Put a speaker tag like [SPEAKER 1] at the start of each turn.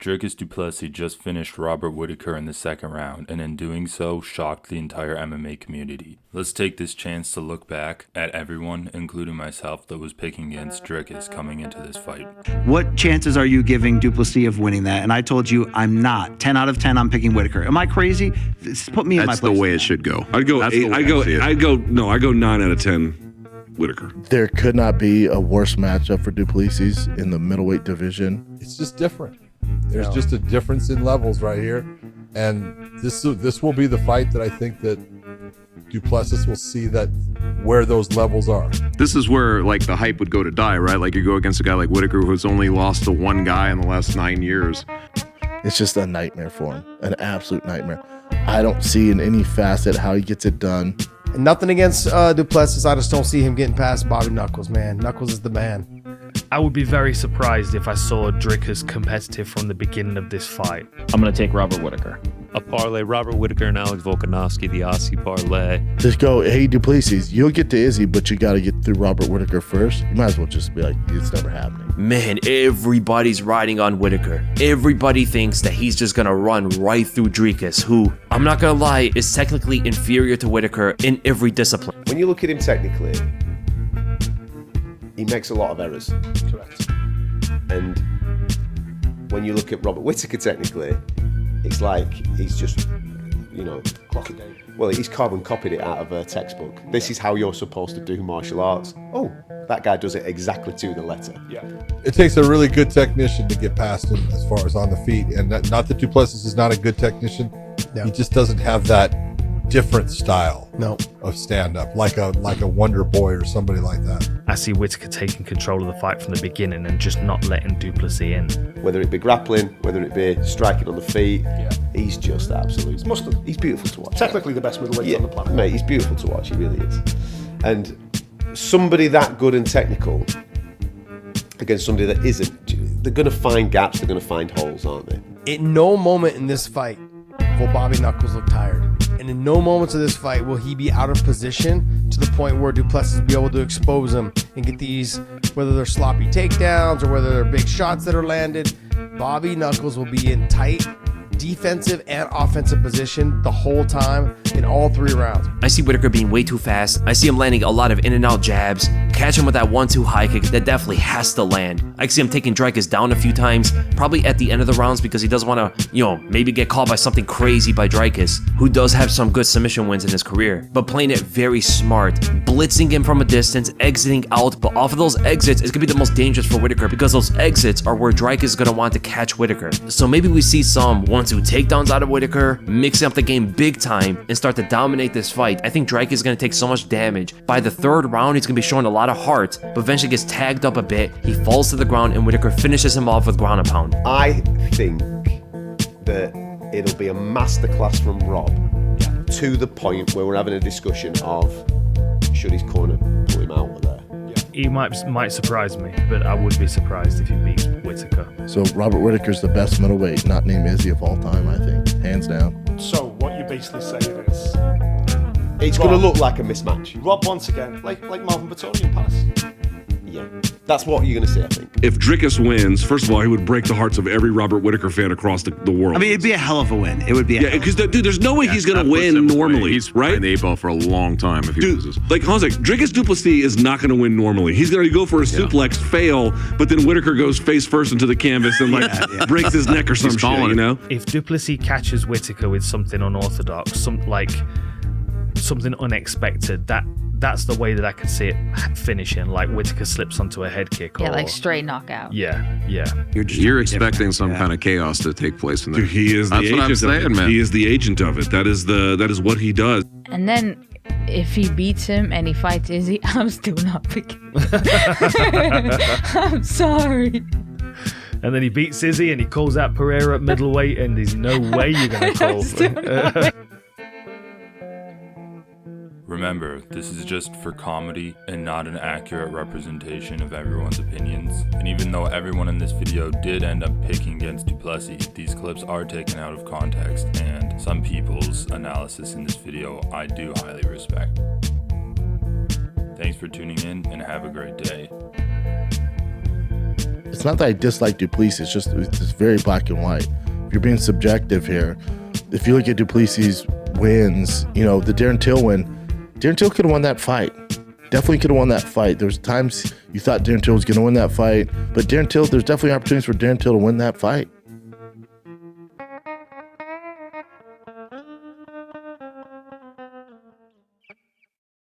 [SPEAKER 1] Dricus Du Plessis just finished Robert Whittaker in the second round, and in doing so, shocked the entire MMA community. Let's take this chance to look back at everyone, including myself, that was picking against Dricus coming into this fight.
[SPEAKER 2] What chances are you giving Du Plessis of winning that? And I told you I'm not. 10 out of 10, I'm picking Whittaker. Am I crazy? Put me in my place.
[SPEAKER 3] That's the way it should go.
[SPEAKER 4] I go 9 out of 10. Whittaker.
[SPEAKER 5] There could not be a worse matchup for Du Plessis in the middleweight division.
[SPEAKER 6] It's just different. There's just a difference in levels right here, and this will be the fight that I think that Du Plessis will see that where those levels are.
[SPEAKER 3] This is where like the hype would go to die, right? Like you go against a guy like Whittaker who's only lost to one guy in the last 9 years.
[SPEAKER 5] It's just a nightmare for him, an absolute nightmare. I don't see in any facet how he gets it done.
[SPEAKER 7] And nothing against Du Plessis. I just don't see him getting past Bobby Knuckles, man. Knuckles is the man.
[SPEAKER 8] I would be very surprised if I saw Dricus competitive from the beginning of this fight.
[SPEAKER 9] I'm going to take Robert Whittaker.
[SPEAKER 10] A parlay, Robert Whittaker and Alex Volkanovski, the Aussie parlay.
[SPEAKER 5] Just go, hey, Du Plessis, you'll get to Izzy, but you got to get through Robert Whittaker first. You might as well just be like, it's never happening.
[SPEAKER 11] Man, everybody's riding on Whittaker. Everybody thinks that he's just going to run right through Dricus, who, I'm not going to lie, is technically inferior to Whittaker in every discipline.
[SPEAKER 12] When you look at him technically, he makes a lot of errors.
[SPEAKER 6] Correct.
[SPEAKER 12] And when you look at Robert Whittaker technically, it's like he's just,
[SPEAKER 6] Clock it down.
[SPEAKER 12] well, he's carbon copied it out of a textbook. This is how you're supposed to do martial arts. Oh, that guy does it exactly to the letter.
[SPEAKER 6] Yeah. It takes a really good technician to get past him as far as on the feet. And not that Du Plessis is not a good technician.
[SPEAKER 7] No.
[SPEAKER 6] He just doesn't have that different style of stand-up, like a Wonder Boy or somebody like that.
[SPEAKER 8] I see Whittaker taking control of the fight from the beginning and just not letting Du Plessis in.
[SPEAKER 12] Whether it be grappling, whether it be striking on the feet, he's just absolute. He's beautiful to watch.
[SPEAKER 13] Technically the best middleweight on the planet.
[SPEAKER 12] Mate, he's beautiful to watch, he really is. And somebody that good and technical against somebody that isn't, they're going to find gaps, they're going to find holes, aren't they?
[SPEAKER 7] At no moment in this fight will Bobby Knuckles look tired. And in no moments of this fight will he be out of position to the point where Du Plessis will be able to expose him and get these, whether they're sloppy takedowns or whether they're big shots that are landed. Bobby Knuckles will be in tight defensive and offensive position the whole time in all 3 rounds.
[SPEAKER 11] I see Whittaker being way too fast. I see him landing a lot of in and out jabs, catch him with that 1-2 high kick that definitely has to land. I see him taking Dricus down a few times, probably at the end of the rounds because he doesn't want to, maybe get caught by something crazy by Dricus, who does have some good submission wins in his career, but playing it very smart, blitzing him from a distance, exiting out, but off of those exits, it's going to be the most dangerous for Whittaker because those exits are where Dricus is going to want to catch Whittaker. So maybe we see some 1-2 takedowns out of Whittaker, mixing up the game big time, and start to dominate this fight. I think Dricus is going to take so much damage. By the 3rd round, he's going to be showing a lot of heart, but eventually gets tagged up a bit. He falls to the ground, and Whittaker finishes him off with ground and pound.
[SPEAKER 12] I think that it'll be a masterclass from Rob to the point where we're having a discussion of should his corner pull him out of there.
[SPEAKER 8] He might surprise me, but I would be surprised if he beats Whittaker.
[SPEAKER 5] So Robert Whittaker's the best middleweight, not named Izzy of all time, I think, hands down.
[SPEAKER 13] So what you're basically saying is
[SPEAKER 12] it's going to look like a mismatch.
[SPEAKER 13] Rob once again, like Marvin Vettori in past.
[SPEAKER 12] Yeah, that's what you're going to see, I think.
[SPEAKER 4] If Dricus wins, first of all, he would break the hearts of every Robert Whittaker fan across the world.
[SPEAKER 2] I mean, it'd be a hell of a win. It would be
[SPEAKER 4] because dude, there's no way he's going to win normally,
[SPEAKER 3] He's
[SPEAKER 4] right?
[SPEAKER 3] in the 8 ball for a long time if he loses.
[SPEAKER 4] Like Hans, Dricus Du Plessis is not going to win normally. He's going to go for a suplex, fail, but then Whittaker goes face first into the canvas and breaks his neck or some shit,
[SPEAKER 8] If Du Plessis catches Whittaker with something unorthodox, something unexpected, that's the way that I could see it finishing, like Whittaker slips onto a head kick.
[SPEAKER 14] Yeah, like straight knockout.
[SPEAKER 8] Yeah.
[SPEAKER 3] You're expecting some kind of chaos to take place in there.
[SPEAKER 4] Dude, he is the agent. That's what I'm saying, man. He is the agent of it. That is what he does.
[SPEAKER 14] And then if he beats him and he fights Izzy, I'm still not picking. I'm sorry.
[SPEAKER 8] And then he beats Izzy and he calls out Pereira at middleweight, and there's no way you're going to call.
[SPEAKER 1] Remember, this is just for comedy and not an accurate representation of everyone's opinions. And even though everyone in this video did end up picking against Du Plessis, these clips are taken out of context, and some people's analysis in this video I do highly respect. Thanks for tuning in and have a great day.
[SPEAKER 5] it's not that I dislike Du Plessis. It's just very black and white. If you're being subjective here, if you look at Du Plessis' wins, the Darren Till win, Darren Till could have won that fight. Definitely could have won that fight. There was times you thought Darren Till was going to win that fight, but there's definitely opportunities for Darren Till to win that fight.